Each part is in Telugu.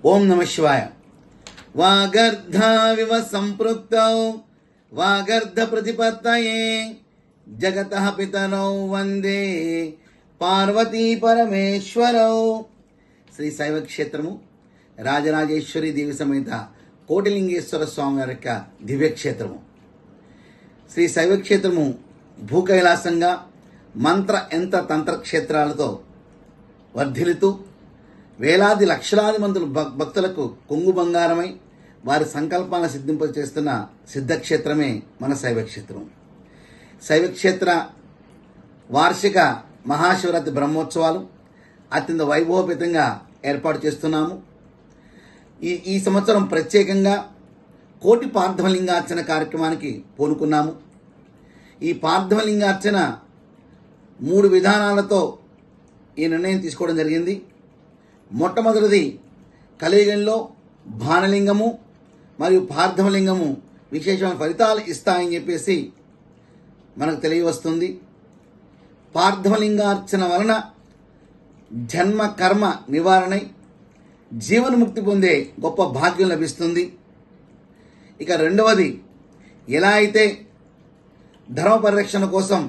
ఓం నమ శివాయ. వాగర్ధావివ సంపృక్తౌ వాగర్ధ ప్రతిపత్తయే జగతః పితరౌ వందే పార్వతీ పరమేశ్వరౌ. శ్రీ శైవ క్షేత్రము రాజరాజేశ్వరి దేవి సమేత కోటిలింగేశ్వర స్వామి వారి యొక్క దివ్యక్షేత్రము. శ్రీ శైవ క్షేత్రము భూకైలాసంగా మంత్ర యంత్ర తంత్ర క్షేత్రాలతో వర్ధిల్లుతూ వేలాది లక్షలాది మంది భక్తులకు కొంగు బంగారమై వారి సంకల్పాలను సిద్ధింపచేస్తున్న సిద్ధక్షేత్రమే మన శైవక్షేత్రం. శైవక్షేత్ర వార్షిక మహాశివరాత్రి బ్రహ్మోత్సవాలు అత్యంత వైభవపేతంగా ఏర్పాటు చేస్తున్నాము. ఈ సంవత్సరం ప్రత్యేకంగా కోటి పార్థవలింగార్చన కార్యక్రమానికి పూనుకున్నాము. ఈ పార్థవలింగార్చన 3 విధానాలతో ఈ నిర్ణయం తీసుకోవడం జరిగింది. మొట్టమొదటిది కలియుగంలో భానలింగము మరియు పార్థవలింగము విశేషమైన ఫలితాలు ఇస్తాయని చెప్పేసి మనకు తెలియవస్తుంది. పార్థవలింగార్చన వలన జన్మ కర్మ నివారణై జీవన్ముక్తి పొందే గొప్ప భాగ్యం లభిస్తుంది. ఇక రెండవది, ఎలా అయితే ధర్మ పరిరక్షణ కోసం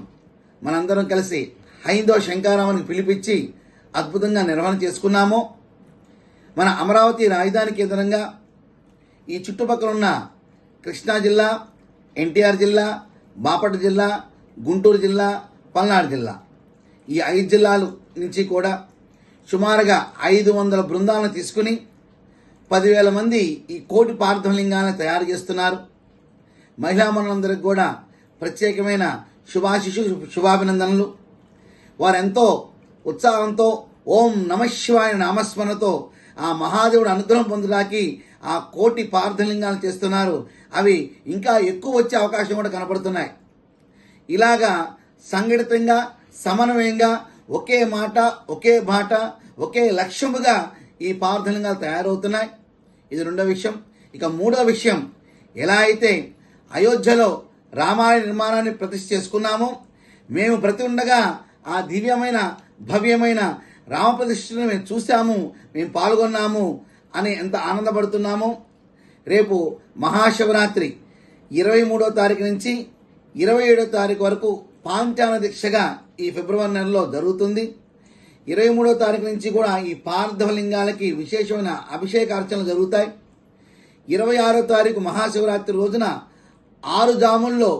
మనందరం కలిసి హైందవ శంకారావుని పిలిపించి అద్భుతంగా నిర్వహణ చేసుకున్నామో, మన అమరావతి రాజధాని కేంద్రంగా ఈ చుట్టుపక్కల ఉన్న కృష్ణా జిల్లా, ఎన్టీఆర్ జిల్లా, బాపట్ల జిల్లా, గుంటూరు జిల్లా, పల్నాడు జిల్లా, ఈ 5 జిల్లాల నుంచి కూడా సుమారుగా 500 బృందాలను తీసుకుని 10,000 మంది ఈ కోటి పార్థవలింగాలను తయారు చేస్తున్నారు. మహిళా మనులందరికీ కూడా ప్రత్యేకమైన శుభాభినందనలు. వారెంతో ఉత్సాహంతో ఓం నమ శివాయ నామస్మరణతో ఆ మహాదేవుడు అనుగ్రహం పొందడానికి ఆ కోటి పార్థవలింగాలు చేస్తున్నారు. అవి ఇంకా ఎక్కువ వచ్చే అవకాశం కూడా కనపడుతున్నాయి. ఇలాగా సంఘటితంగా సమన్వయంగా ఒకే మాట, ఒకే బాట, ఒకే లక్ష్యముగా ఈ పార్థవలింగాలు తయారవుతున్నాయి. ఇది రెండో విషయం. ఇక మూడో విషయం, ఎలా అయితే అయోధ్యలో రామాలయ నిర్మాణాన్ని ప్రతిష్ఠ చేసుకున్నామో, మేము ప్రతి ఉండగా ఆ దివ్యమైన భవ్యమైన రామప్రతిష్ఠను మేము చూసాము, మేము పాల్గొన్నాము అని ఎంత ఆనందపడుతున్నామో, రేపు మహాశివరాత్రి 23వ తారీఖు నుంచి 27వ తారీఖు వరకు పాంచాన దీక్షగా ఈ ఫిబ్రవరి నెలలో జరుగుతుంది. 23వ తారీఖు నుంచి కూడా ఈ పార్థవలింగాలకి విశేషమైన అభిషేకార్చనలు జరుగుతాయి. 26వ తారీఖు మహాశివరాత్రి రోజున 6 జాముల్లో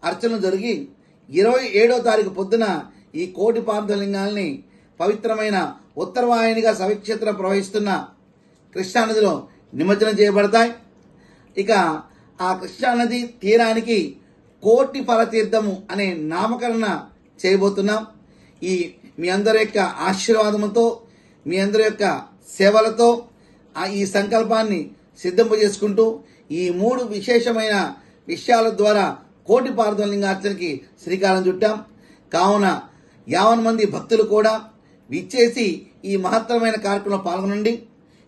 అర్చనలు జరిగి 27వ తారీఖు పొద్దున ఈ కోటి పార్థవలింగాల్ని పవిత్రమైన ఉత్తరవాహినిగా శైవక్షేత్రం ప్రవహిస్తున్న కృష్ణానదిలో నిమజ్జనం చేయబడతాయి. ఇక ఆ కృష్ణానది తీరానికి కోటి ఫలతీర్థము అనే నామకరణ చేయబోతున్నాం. మీ అందరి యొక్క ఆశీర్వాదంతో, మీ అందరి యొక్క సేవలతో ఈ సంకల్పాన్ని సిద్ధింపజేసుకుంటూ ఈ 3 విశేషమైన విషయాల ద్వారా కోటి పార్థవలింగార్చనకి శ్రీకారం చుట్టాం. కావున 50 మంది భక్తులు కూడా విచ్చేసి ఈ మహత్తరమైన కార్యక్రమంలో పాల్గొనండి.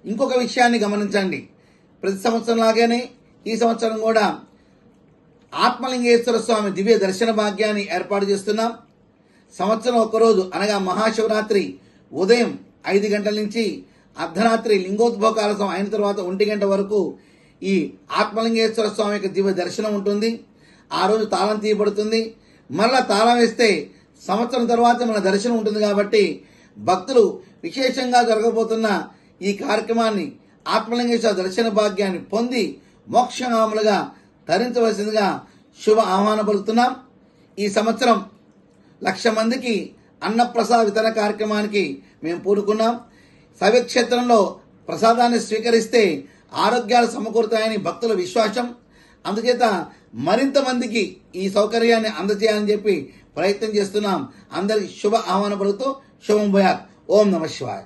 ఇంకొక విషయాన్ని గమనించండి. ప్రతి సంవత్సరం లాగానే ఈ సంవత్సరం కూడా ఆత్మలింగేశ్వర స్వామి దివ్య దర్శన భాగ్యాన్ని ఏర్పాటు చేస్తున్నాం. సంవత్సరం ఒక్కరోజు అనగా మహాశివరాత్రి ఉదయం 5 గంటల నుంచి అర్ధరాత్రి లింగోద్భవ కాలసం అయిన తర్వాత 1 గంట వరకు ఈ ఆత్మలింగేశ్వర స్వామి యొక్క దివ్య దర్శనం ఉంటుంది. ఆ రోజు తాళం తీయబడుతుంది. మళ్ళా తాళం వేస్తే సంవత్సరం తర్వాత మన దర్శనం ఉంటుంది. కాబట్టి భక్తులు విశేషంగా జరగబోతున్న ఈ కార్యక్రమాన్ని ఆత్మలింగేశ్వర దర్శన భాగ్యాన్ని పొంది మోక్షగాములుగా తరించవలసిందిగా శుభ ఆహ్వానం పలుకుతున్నాం. ఈ సంవత్సరం 1,00,000 మందికి అన్నప్రసాద వితరణ కార్యక్రమానికి మేము పూనుకున్నాం. శైవక్షేత్రంలో ప్రసాదాన్ని స్వీకరిస్తే ఆరోగ్యాలు సమకూరుతాయని భక్తుల విశ్వాసం. అందుచేత మరింత మందికి ఈ సౌకర్యాన్ని అందజేయాలని చెప్పి ప్రయత్నం చేస్తున్నాం. అందరికి శుభ ఆహ్వానం పలుకుతూ శుభం భూయాత్. ఓం నమ శివాయ.